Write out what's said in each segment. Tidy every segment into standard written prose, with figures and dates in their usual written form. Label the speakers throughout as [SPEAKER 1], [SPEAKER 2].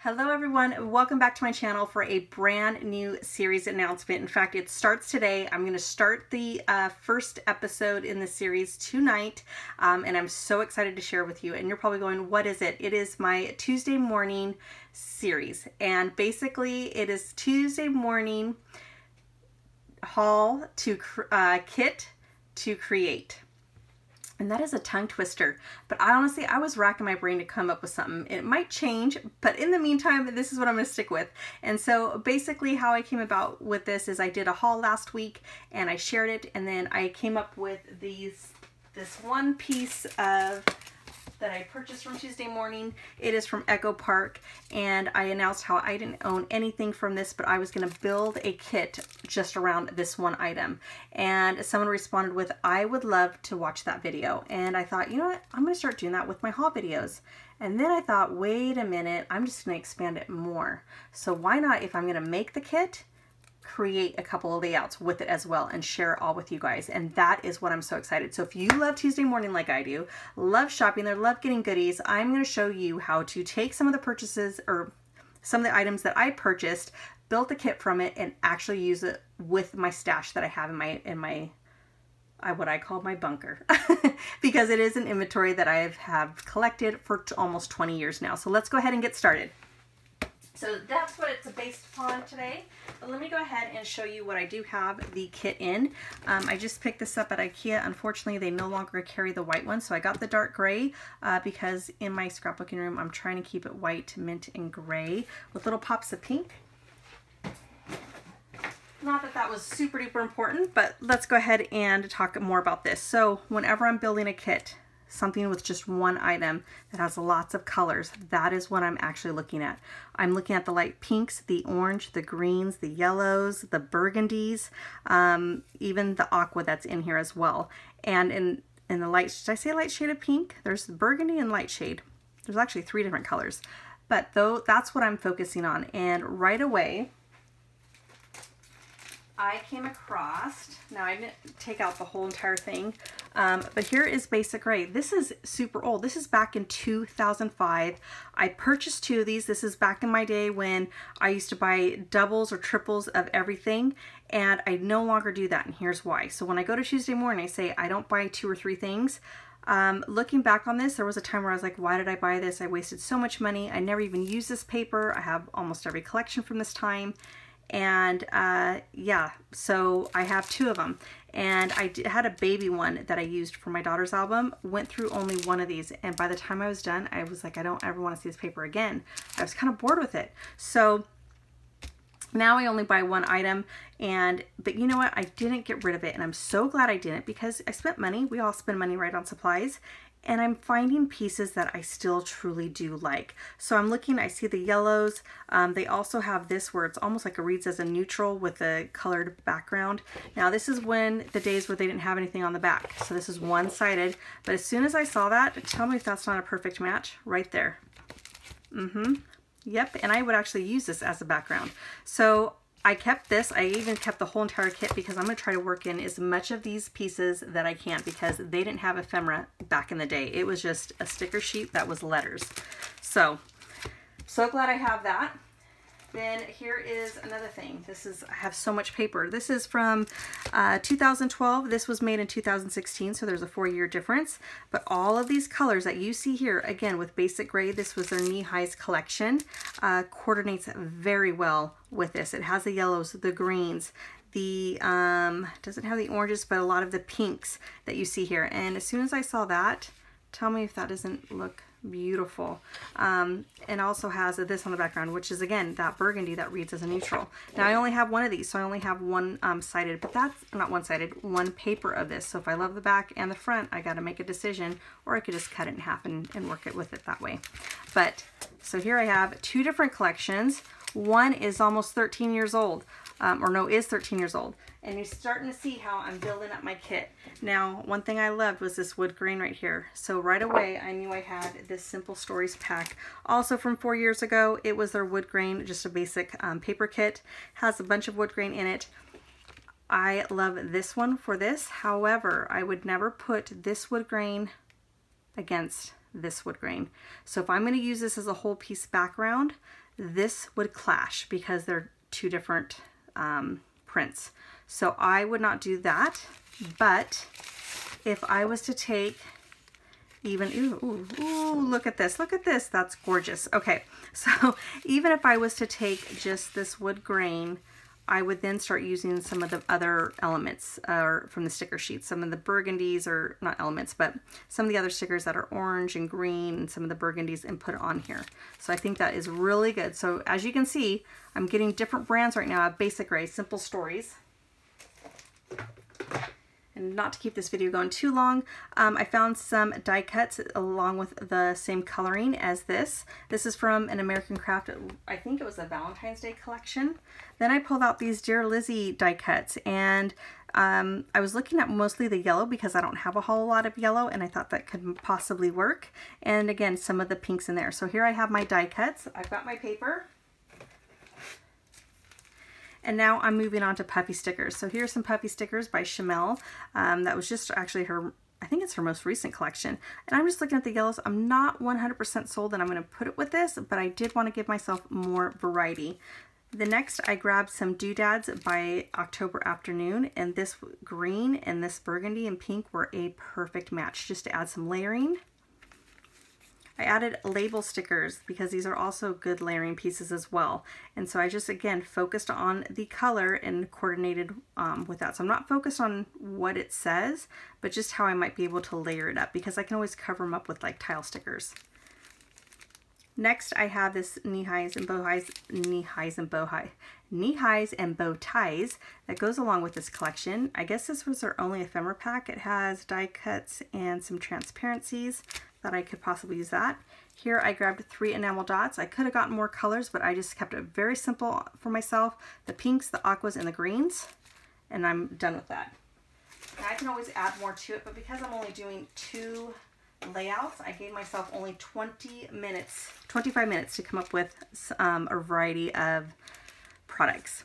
[SPEAKER 1] Hello everyone, welcome back to my channel for a brand new series announcement. In fact, it starts today. I'm going to start the first episode in the series tonight, and I'm so excited to share with you. And you're probably going, what is it? It is my Tuesday morning series, and basically it is Tuesday morning haul to kit to create. And that is a tongue twister, but I was racking my brain to come up with something. It might change, but in the meantime, this is what I'm going to stick with. And so basically how I came about with this is I did a haul last week and I shared it, and then I came up with this one piece that I purchased from Tuesday morning. It is from Echo Park, and I announced how I didn't own anything from this, but I was going to build a kit just around this one item. And someone responded with, I would love to watch that video. And I thought, you know what, I'm going to start doing that with my haul videos. And then I thought, wait a minute, I'm just going to expand it more. So why not, if I'm going to make the kit, create a couple of layouts with it as well and share it all with you guys. And that is what I'm so excited. So if you love Tuesday morning like I do, love shopping there, love getting goodies, I'm going to show you how to take some of the purchases or some of the items that I purchased, built a kit from it, and actually use it with my stash that I have in my what I call my bunker because it is an inventory that I have collected for almost 20 years now. So let's go ahead and get started. So that's what it's based upon today. But let me go ahead and show you what I do have the kit in. I just picked this up at IKEA. Unfortunately, they no longer carry the white one, so I got the dark gray because in my scrapbooking room, I'm trying to keep it white, mint, and gray with little pops of pink. Not that that was super duper important, but let's go ahead and talk more about this. So whenever I'm building a kit, something with just one item that has lots of colors, that is what I'm actually looking at. I'm looking at the light pinks, the orange, the greens, the yellows, the burgundies, even the aqua that's in here as well. And in the light, should I say light shade of pink? There's the burgundy and light shade. There's actually 3 different colors, but though that's what I'm focusing on. And right away, I came across, now I didn't take out the whole entire thing, but here is Basic Gray. This is super old. This is back in 2005. I purchased 2 of these. This is back in my day when I used to buy doubles or triples of everything, and I no longer do that, and here's why. So when I go to Tuesday morning, I say I don't buy 2 or 3 things. Looking back on this, there was a time where I was like, why did I buy this? I wasted so much money. I never even used this paper. I have almost every collection from this time. And yeah, so I have 2 of them, and I had a baby one that I used for my daughter's album. Went through only 1 of these, and by the time I was done, I was like, I don't ever want to see this paper again. I was kind of bored with it. So now I only buy 1 item, but you know what, I didn't get rid of it, and I'm so glad I didn't, because I spent money. We all spend money right on supplies, and I'm finding pieces that I still truly do like. So I'm looking, I see the yellows. They also have this where it's almost like it reads as a neutral with a colored background. Now this is when the days where they didn't have anything on the back. So this is one-sided, but as soon as I saw that, tell me if that's not a perfect match right there. Yep, and I would actually use this as a background. So I kept this. I even kept the whole entire kit because I'm going to try to work in as much of these pieces that I can, because they didn't have ephemera back in the day. It was just a sticker sheet that was letters. So glad I have that. Then here is another thing. I have so much paper. This is from 2012. This was made in 2016, so there's a 4-year difference. But all of these colors that you see here, again, with Basic Gray, this was their knee-highs collection, coordinates very well with this. It has the yellows, the greens, the, doesn't have the oranges, but a lot of the pinks that you see here. And as soon as I saw that, tell me if that doesn't look beautiful. And also has this on the background, which is again that burgundy that reads as a neutral. Now I only have 1 of these, so I only have 1 sided, but that's not 1-sided, 1 paper of this. So if I love the back and the front, I got to make a decision, or I could just cut it in half and work it with it that way. But so here I have 2 different collections. One is almost 13 years old, or no, is 13 years old. And you're starting to see how I'm building up my kit. Now, one thing I loved was this wood grain right here. So right away, I knew I had this Simple Stories pack. Also from 4 years ago, it was their wood grain, just a basic paper kit. Has a bunch of wood grain in it. I love this one for this. However, I would never put this wood grain against this wood grain. So if I'm going to use this as a whole piece background, this would clash because they're two different prints. So I would not do that, but if I was to take even, ooh, look at this, that's gorgeous. Okay, so even if I was to take just this wood grain, I would then start using some of the other elements from the sticker sheet, some of the burgundies, or not elements, but some of the other stickers that are orange and green, and some of the burgundies, and put it on here. So I think that is really good. So as you can see, I'm getting different brands right now. I have Basic Gray, Simple Stories. And not to keep this video going too long, I found some die cuts along with the same coloring as this. This is from an American Craft, I think it was a Valentine's Day collection. Then I pulled out these Dear Lizzy die cuts, and I was looking at mostly the yellow because I don't have a whole lot of yellow, and I thought that could possibly work. And again, some of the pinks in there. So here I have my die cuts. I've got my paper. And now I'm moving on to puffy stickers. So here's some puffy stickers by Shamel. That was just actually her, I think it's her most recent collection. And I'm just looking at the yellows. I'm not 100% sold that I'm going to put it with this, but I did want to give myself more variety. The next, I grabbed some doodads by October Afternoon, and this green and this burgundy and pink were a perfect match just to add some layering. I added label stickers because these are also good layering pieces as well. And so I just, again, focused on the color and coordinated with that. So I'm not focused on what it says, but just how I might be able to layer it up, because I can always cover them up with like tile stickers. Next, I have this knee-highs and bow ties that goes along with this collection. I guess this was their only ephemera pack. It has die cuts and some transparencies that I could possibly use that. Here I grabbed 3 enamel dots. I could have gotten more colors, but I just kept it very simple for myself. The pinks, the aquas, and the greens, and I'm done with that. Now I can always add more to it, but because I'm only doing 2 layouts, I gave myself only 25 minutes to come up with a variety of products.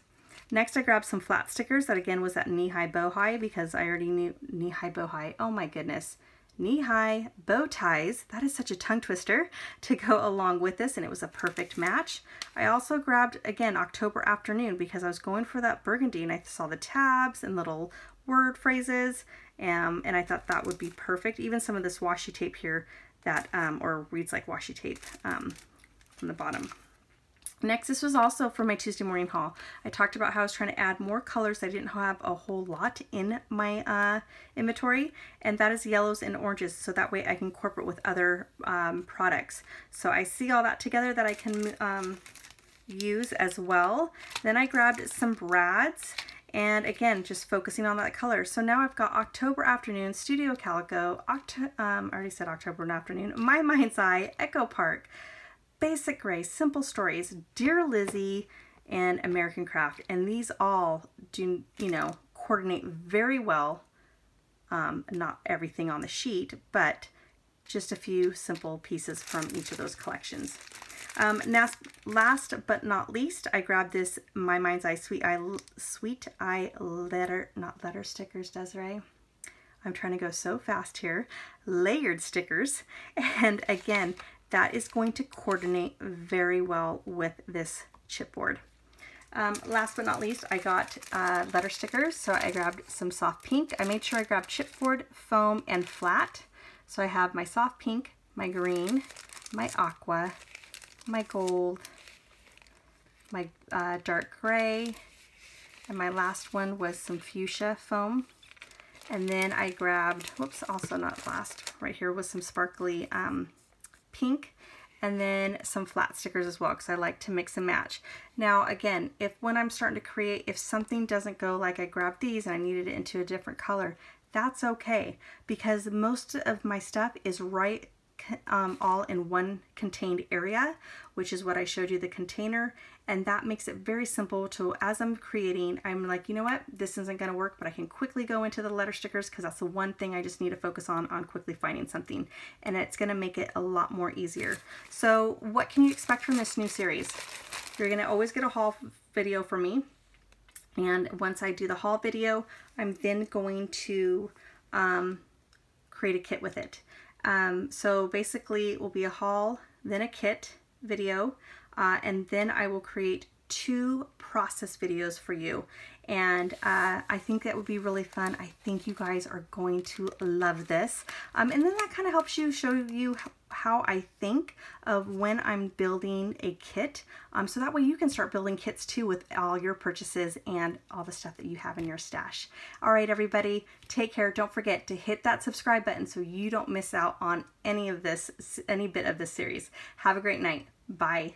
[SPEAKER 1] Next, I grabbed some flat stickers that again was that knee-high bow high, because I already knew knee-high bow high. Oh my goodness. Knee-high bow ties, that is such a tongue twister, to go along with this, and it was a perfect match. I also grabbed, again, October Afternoon, because I was going for that burgundy, and I saw the tabs and little word phrases, and I thought that would be perfect. Even some of this washi tape here that, or reads like washi tape from the bottom. Next, this was also for my Tuesday morning haul. I talked about how I was trying to add more colors. I didn't have a whole lot in my inventory, and that is yellows and oranges, so that way I can incorporate with other products. So I see all that together that I can use as well. Then I grabbed some brads, and again, just focusing on that color. So now I've got October Afternoon, Studio Calico, I already said October Afternoon, My Mind's Eye, Echo Park, Basic Gray, Simple Stories, Dear Lizzy, and American Craft. And these all do, you know, coordinate very well. Not everything on the sheet, but just a few simple pieces from each of those collections. Now, last but not least, I grabbed this My Mind's Eye Sweet Eye letter stickers, Desiree. I'm trying to go so fast here. Layered stickers. And again, that is going to coordinate very well with this chipboard. Last but not least, I got letter stickers. So I grabbed some soft pink. I made sure I grabbed chipboard, foam, and flat. So I have my soft pink, my green, my aqua, my gold, my dark gray, and my last one was some fuchsia foam. And then I grabbed, whoops, also not last, right here was some sparkly pink, and then some flat stickers as well, because I like to mix and match. Now again, when I'm starting to create, if something doesn't go like I grabbed these and I needed it into a different color, that's okay, because most of my stuff is right all in one contained area, which is what I showed you, the container, and that makes it very simple to, as I'm creating, I'm like, you know what, this isn't going to work, but I can quickly go into the letter stickers, because that's the one thing I just need to focus on quickly finding something, and it's going to make it a lot more easier. So what can you expect from this new series? You're going to always get a haul video from me, and once I do the haul video, I'm then going to create a kit with it. So basically it will be a haul, then a kit video. and then I will create 2 process videos for you. And I think that would be really fun. I think you guys are going to love this. And then that kind of helps you show you how I think of when I'm building a kit. So that way you can start building kits too with all your purchases and all the stuff that you have in your stash. All right, everybody, take care. Don't forget to hit that subscribe button so you don't miss out on any bit of this series. Have a great night. Bye.